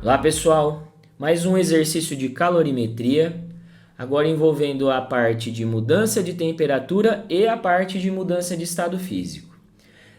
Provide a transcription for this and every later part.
Olá pessoal, mais um exercício de calorimetria, agora envolvendo a parte de mudança de temperatura e a parte de mudança de estado físico.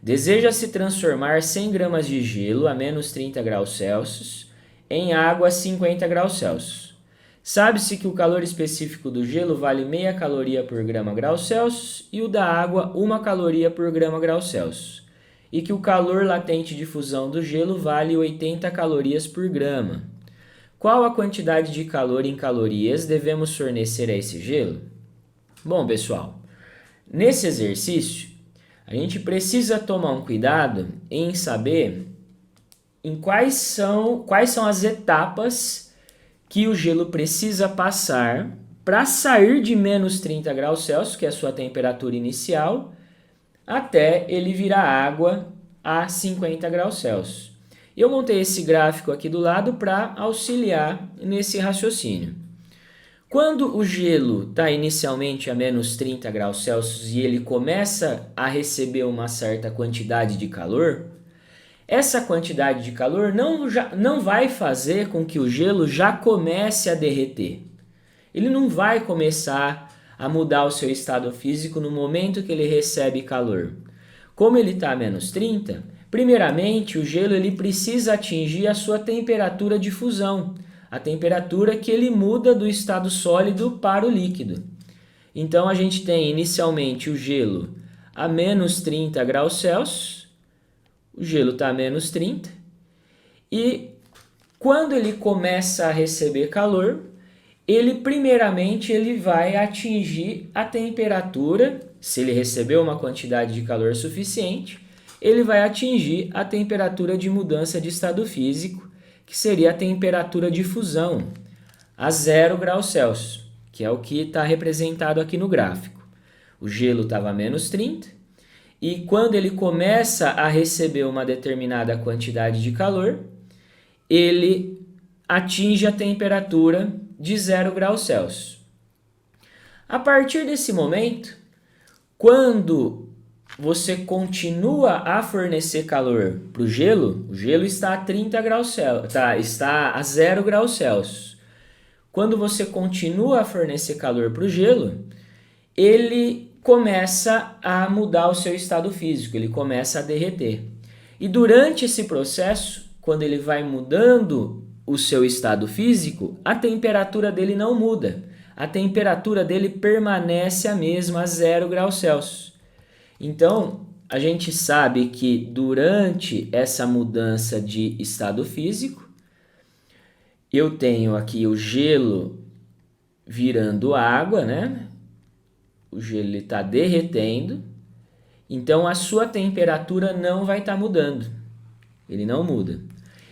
Deseja-se transformar 100 gramas de gelo a menos 30 graus Celsius em água a 50 graus Celsius. Sabe-se que o calor específico do gelo vale meia caloria por grama grau Celsius e o da água 1 caloria por grama grau Celsius, e que o calor latente de fusão do gelo vale 80 calorias por grama. Qual a quantidade de calor em calorias devemos fornecer a esse gelo? Bom, pessoal, nesse exercício, a gente precisa tomar um cuidado em saber quais são as etapas que o gelo precisa passar para sair de menos 30 graus Celsius, que é a sua temperatura inicial, até ele virar água a 50 graus Celsius. Eu montei esse gráfico aqui do lado para auxiliar nesse raciocínio. Quando o gelo está inicialmente a menos 30 graus Celsius e ele começa a receber uma certa quantidade de calor, essa quantidade de calor não vai fazer com que o gelo já comece a derreter. Ele não vai começar a mudar o seu estado físico no momento que ele recebe calor. Como ele está a menos 30, primeiramente o gelo ele precisa atingir a sua temperatura de fusão, a temperatura que ele muda do estado sólido para o líquido. Então a gente tem inicialmente o gelo a menos 30 graus Celsius, o gelo está a menos 30, e quando ele começa a receber calor, ele primeiramente ele vai atingir a temperatura, se ele recebeu uma quantidade de calor suficiente, ele vai atingir a temperatura de mudança de estado físico, que seria a temperatura de fusão, a 0 graus Celsius, que é o que está representado aqui no gráfico. O gelo estava a menos 30, e quando ele começa a receber uma determinada quantidade de calor, ele atinge a temperatura de 0 graus Celsius. A partir desse momento, quando você continua a fornecer calor para o gelo está a 30 graus Celsius, está a 0 graus Celsius. Quando você continua a fornecer calor para o gelo, ele começa a mudar o seu estado físico, ele começa a derreter. E durante esse processo, quando ele vai mudando o seu estado físico, a temperatura dele não muda. A temperatura dele permanece a mesma, a 0 graus Celsius. Então, a gente sabe que durante essa mudança de estado físico, eu tenho aqui o gelo virando água, né? O gelo está derretendo, então a sua temperatura não vai estar mudando. Ele não muda.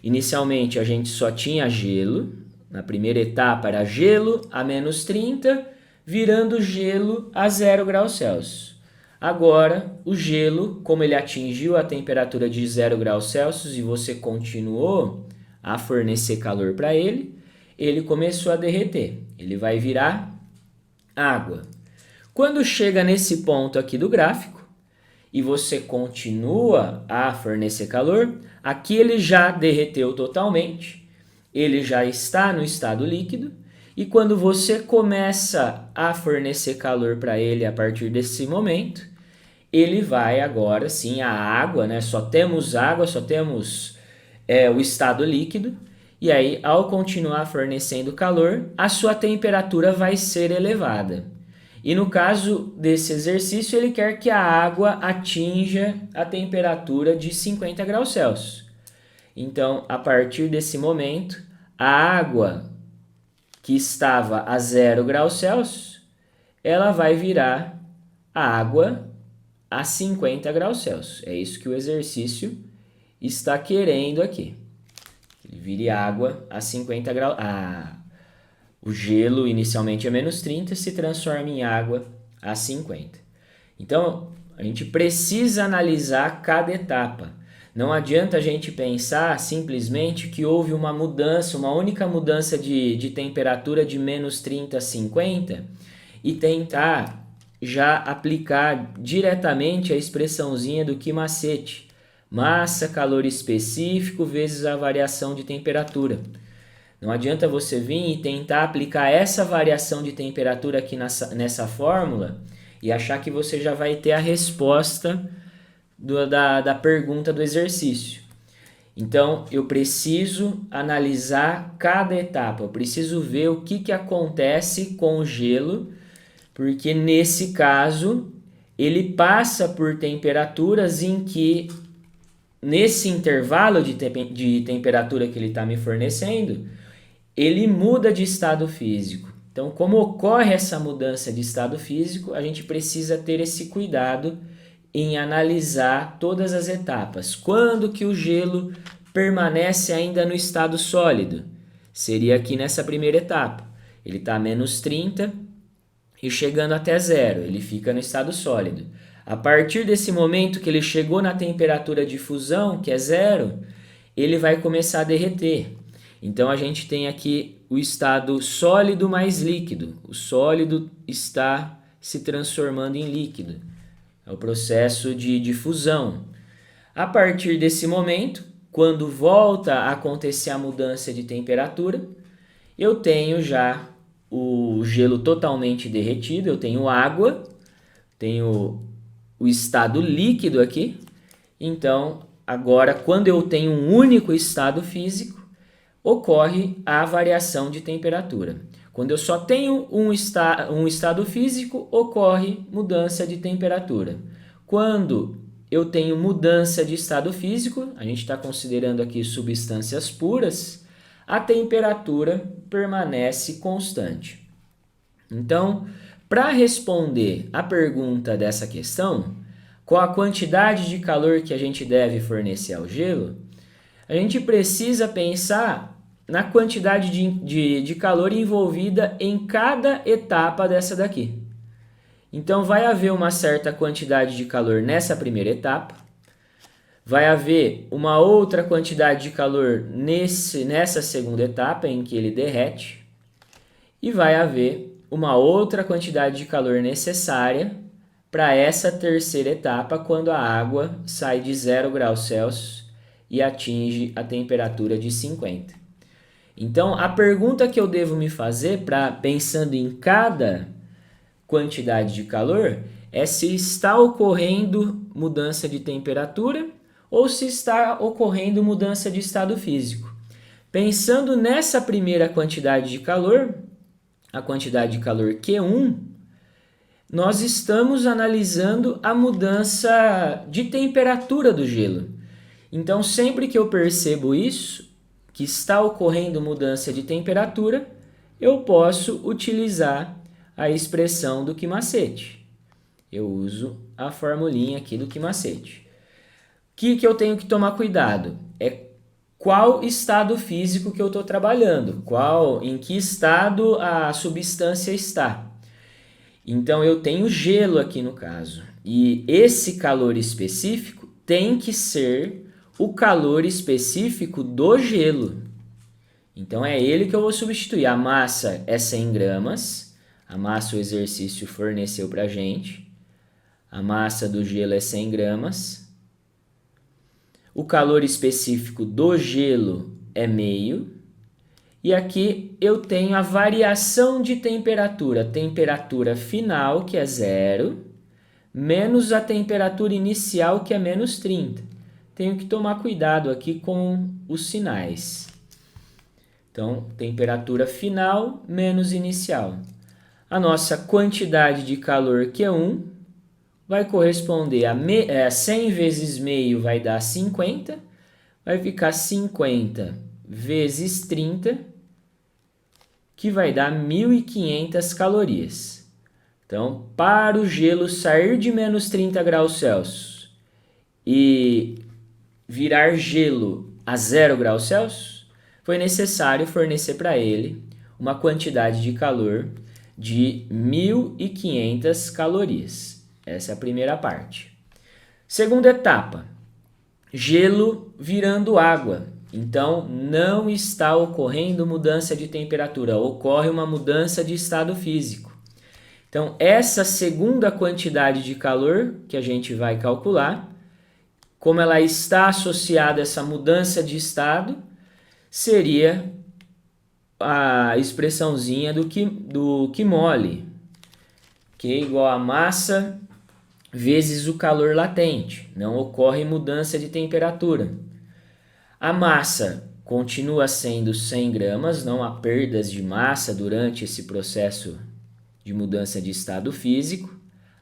Inicialmente a gente só tinha gelo, na primeira etapa era gelo a menos 30, virando gelo a 0 graus Celsius. Agora, o gelo, como ele atingiu a temperatura de 0 graus Celsius e você continuou a fornecer calor para ele, ele começou a derreter. Ele vai virar água. Quando chega nesse ponto aqui do gráfico e você continua a fornecer calor, aqui ele já derreteu totalmente, ele já está no estado líquido, e quando você começa a fornecer calor para ele a partir desse momento, ele vai agora sim, a água, né? Só temos água, só temos o estado líquido, e aí ao continuar fornecendo calor, a sua temperatura vai ser elevada. E no caso desse exercício, ele quer que a água atinja a temperatura de 50 graus Celsius. Então, a partir desse momento, a água que estava a 0 graus Celsius, ela vai virar água a 50 graus Celsius. É isso que o exercício está querendo aqui. Ele vire água a 50 graus... O gelo inicialmente a menos 30 se transforma em água a 50. Então, a gente precisa analisar cada etapa. Não adianta a gente pensar simplesmente que houve uma mudança, uma única mudança de temperatura de menos 30 a 50 e tentar já aplicar diretamente a expressãozinha do que macete Massa, calor específico vezes a variação de temperatura. Não adianta você vir e tentar aplicar essa variação de temperatura aqui nessa fórmula e achar que você já vai ter a resposta da pergunta do exercício. Então, eu preciso analisar cada etapa, eu preciso ver o que acontece com o gelo, porque nesse caso, ele passa por temperaturas em que, nesse intervalo de temperatura que ele está me fornecendo, ele muda de estado físico. Então, como ocorre essa mudança de estado físico, a gente precisa ter esse cuidado em analisar todas as etapas. Quando que o gelo permanece ainda no estado sólido? Seria aqui nessa primeira etapa. Ele está a menos 30 e chegando até zero, ele fica no estado sólido. A partir desse momento que ele chegou na temperatura de fusão, que é zero, ele vai começar a derreter. Então, a gente tem aqui o estado sólido mais líquido. O sólido está se transformando em líquido. É o processo de fusão. A partir desse momento, quando volta a acontecer a mudança de temperatura, eu tenho já o gelo totalmente derretido, eu tenho água, tenho o estado líquido aqui. Então, agora, quando eu tenho um único estado físico, ocorre a variação de temperatura. Quando eu só tenho um estado físico, ocorre mudança de temperatura. Quando eu tenho mudança de estado físico, a gente está considerando aqui substâncias puras, a temperatura permanece constante. Então, para responder a pergunta dessa questão, qual a quantidade de calor que a gente deve fornecer ao gelo, a gente precisa pensar na quantidade de calor envolvida em cada etapa dessa daqui. Então, vai haver uma certa quantidade de calor nessa primeira etapa, vai haver uma outra quantidade de calor nessa segunda etapa, em que ele derrete, e vai haver uma outra quantidade de calor necessária para essa terceira etapa, quando a água sai de 0 graus Celsius e atinge a temperatura de 50. Então, a pergunta que eu devo me fazer, pensando em cada quantidade de calor, é se está ocorrendo mudança de temperatura ou se está ocorrendo mudança de estado físico. Pensando nessa primeira quantidade de calor, a quantidade de calor Q1, nós estamos analisando a mudança de temperatura do gelo. Então, sempre que eu percebo isso, que está ocorrendo mudança de temperatura, eu posso utilizar a expressão do Quimacete. Eu uso a formulinha aqui do Quimacete. O que eu tenho que tomar cuidado? É qual estado físico que eu estou trabalhando, em que estado a substância está. Então, eu tenho gelo aqui no caso, e esse calor específico tem que ser o calor específico do gelo. Então, é ele que eu vou substituir. A massa é 100 gramas, a massa o exercício forneceu para a gente, a massa do gelo é 100 gramas, o calor específico do gelo é meio, e aqui eu tenho a variação de temperatura, temperatura final, que é 0, menos a temperatura inicial, que é menos 30. Tenho que tomar cuidado aqui com os sinais. Então, temperatura final menos inicial. A nossa quantidade de calor Q1 vai corresponder a 100 vezes meio vai dar 50, vai ficar 50 vezes 30, que vai dar 1.500 calorias. Então, para o gelo sair de menos 30 graus Celsius e virar gelo a 0 graus Celsius, foi necessário fornecer para ele uma quantidade de calor de 1.500 calorias. Essa é a primeira parte. Segunda etapa, gelo virando água. Então, não está ocorrendo mudança de temperatura, ocorre uma mudança de estado físico. Então, essa segunda quantidade de calor que a gente vai calcular como ela está associada a essa mudança de estado, seria a expressãozinha do Q mole, que é igual a massa vezes o calor latente. Não ocorre mudança de temperatura. A massa continua sendo 100 gramas, não há perdas de massa durante esse processo de mudança de estado físico.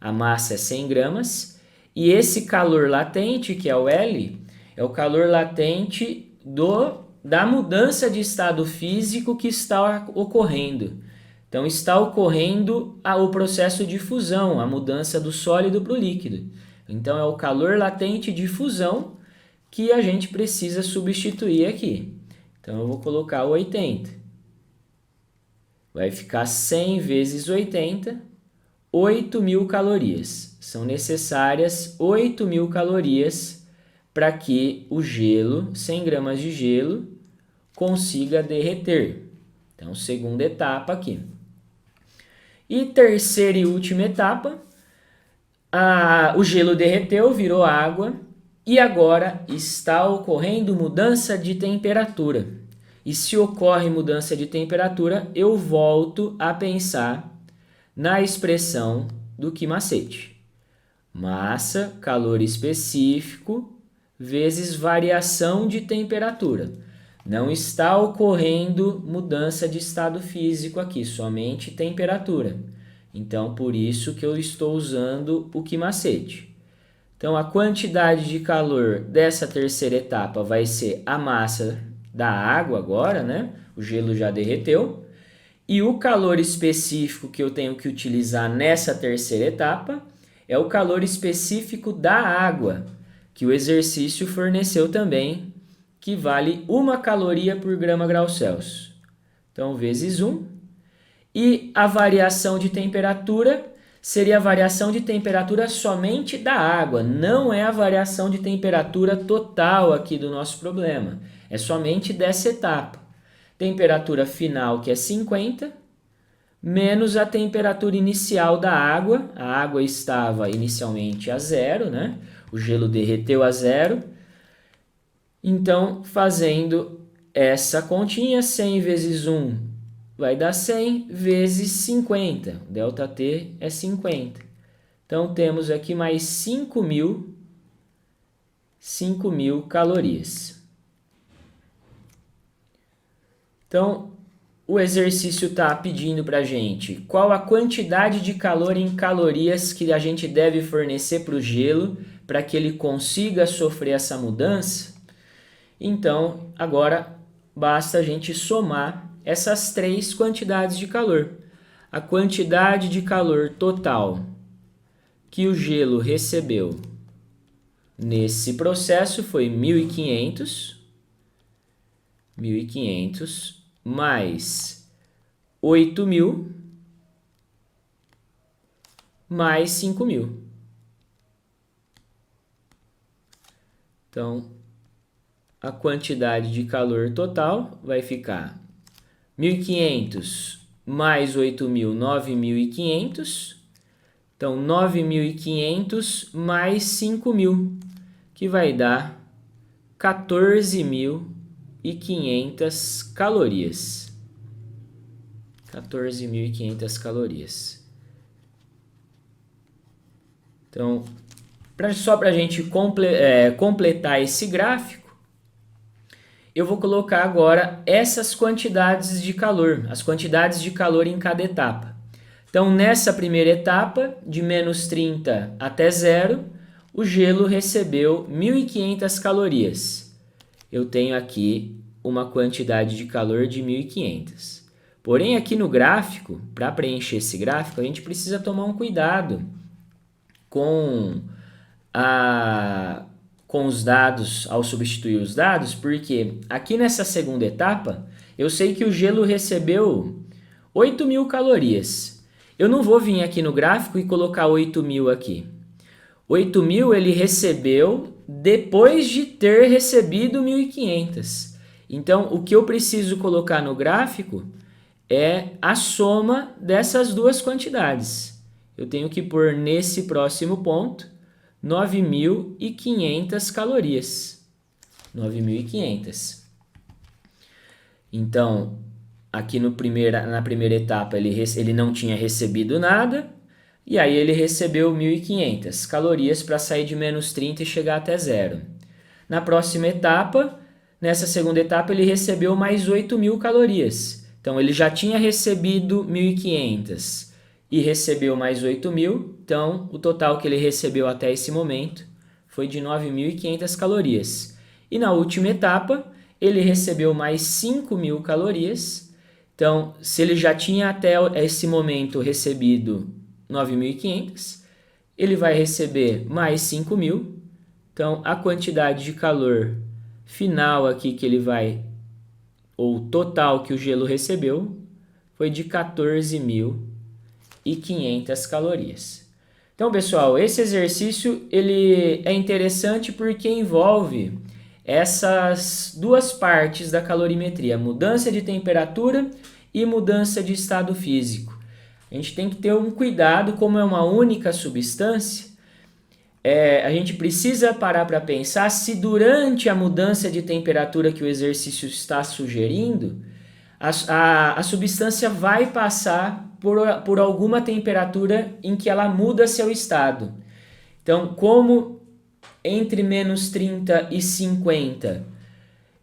A massa é 100 gramas. E esse calor latente, que é o L, é o calor latente da mudança de estado físico que está ocorrendo. Então, está ocorrendo o processo de fusão, a mudança do sólido para o líquido. Então, é o calor latente de fusão que a gente precisa substituir aqui. Então, eu vou colocar 80. Vai ficar 100 vezes 80, 8.000 calorias. São necessárias 8.000 calorias para que o gelo, 100 gramas de gelo, consiga derreter. Então, segunda etapa aqui. E terceira e última etapa, o gelo derreteu, virou água e agora está ocorrendo mudança de temperatura. E se ocorre mudança de temperatura, eu volto a pensar na expressão do Q macete. Massa, calor específico, vezes variação de temperatura. Não está ocorrendo mudança de estado físico aqui, somente temperatura. Então, por isso que eu estou usando o Q macete. Então, a quantidade de calor dessa terceira etapa vai ser a massa da água agora, né? O gelo já derreteu. E o calor específico que eu tenho que utilizar nessa terceira etapa é o calor específico da água, que o exercício forneceu também, que vale 1 caloria por grama grau Celsius. Então, vezes 1. E a variação de temperatura seria a variação de temperatura somente da água, não é a variação de temperatura total aqui do nosso problema, é somente dessa etapa. Temperatura final, que é 50, menos a temperatura inicial da água. A água estava inicialmente a 0, né? O gelo derreteu a 0. Então, fazendo essa continha, 100 vezes 1 vai dar 100 vezes 50. ΔT é 50. Então, temos aqui mais 5.000 calorias. Então, o exercício está pedindo para a gente qual a quantidade de calor em calorias que a gente deve fornecer para o gelo para que ele consiga sofrer essa mudança. Então, agora basta a gente somar essas 3 quantidades de calor. A quantidade de calor total que o gelo recebeu nesse processo foi 1.500 mais 8.000 mais 5.000. Então, a quantidade de calor total vai ficar 1.500 mais 8.000, 9.500. Então, 9.500 mais 5.000, que vai dar 14.500 calorias. 14.500 calorias. Então, só para a gente completar esse gráfico, eu vou colocar agora essas quantidades de calor, as quantidades de calor em cada etapa. Então, nessa primeira etapa, de menos 30 até 0, o gelo recebeu 1.500 calorias. Eu tenho aqui uma quantidade de calor de 1.500. Porém, aqui no gráfico, para preencher esse gráfico, a gente precisa tomar um cuidado com os dados, ao substituir os dados, porque aqui nessa segunda etapa, eu sei que o gelo recebeu 8.000 calorias. Eu não vou vir aqui no gráfico e colocar 8.000 aqui. 8.000 ele recebeu depois de ter recebido 1.500. Então, o que eu preciso colocar no gráfico é a soma dessas duas quantidades. Eu tenho que pôr nesse próximo ponto 9.500 calorias. 9.500. Então, aqui na primeira etapa ele não tinha recebido nada, e aí ele recebeu 1.500 calorias para sair de menos 30 e chegar até zero. Na próxima etapa, nessa segunda etapa, ele recebeu mais 8.000 calorias. Então, ele já tinha recebido 1.500 e recebeu mais 8.000. Então, o total que ele recebeu até esse momento foi de 9.500 calorias. E na última etapa, ele recebeu mais 5.000 calorias. Então, se ele já tinha até esse momento recebido 9.500, ele vai receber mais 5.000. Então, a quantidade de calor final aqui que ele vai, ou total que o gelo recebeu, foi de 14.500 calorias. Então, pessoal, esse exercício ele é interessante porque envolve essas duas partes da calorimetria, mudança de temperatura e mudança de estado físico. A gente tem que ter um cuidado, como é uma única substância, a gente precisa parar para pensar se durante a mudança de temperatura que o exercício está sugerindo, a substância vai passar por alguma temperatura em que ela muda seu estado. Então, como entre menos 30 e 50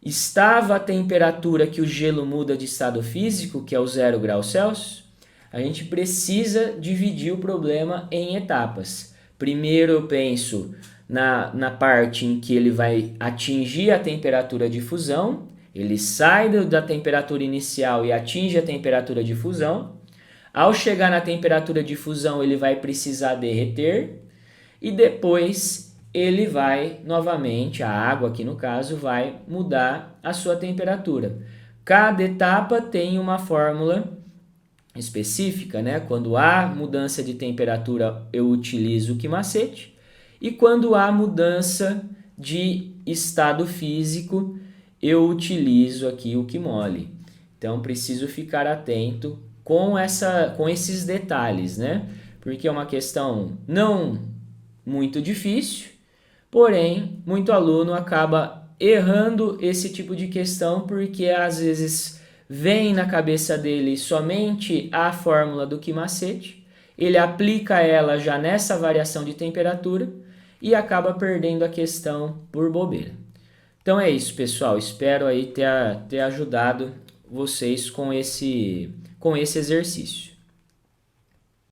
estava a temperatura que o gelo muda de estado físico, que é o 0 graus Celsius, a gente precisa dividir o problema em etapas. Primeiro eu penso na parte em que ele vai atingir a temperatura de fusão, ele sai da temperatura inicial e atinge a temperatura de fusão. Ao chegar na temperatura de fusão, ele vai precisar derreter e depois ele vai novamente, a água aqui no caso, vai mudar a sua temperatura. Cada etapa tem uma fórmula específica, né? Quando há mudança de temperatura, eu utilizo o quimacete, e quando há mudança de estado físico, eu utilizo aqui o quimole. Então, preciso ficar atento com esses detalhes, né? Porque é uma questão não muito difícil, porém, muito aluno acaba errando esse tipo de questão porque às vezes vem na cabeça dele somente a fórmula do quimacete, ele aplica ela já nessa variação de temperatura e acaba perdendo a questão por bobeira. Então é isso, pessoal. Espero aí ter ajudado vocês com esse exercício.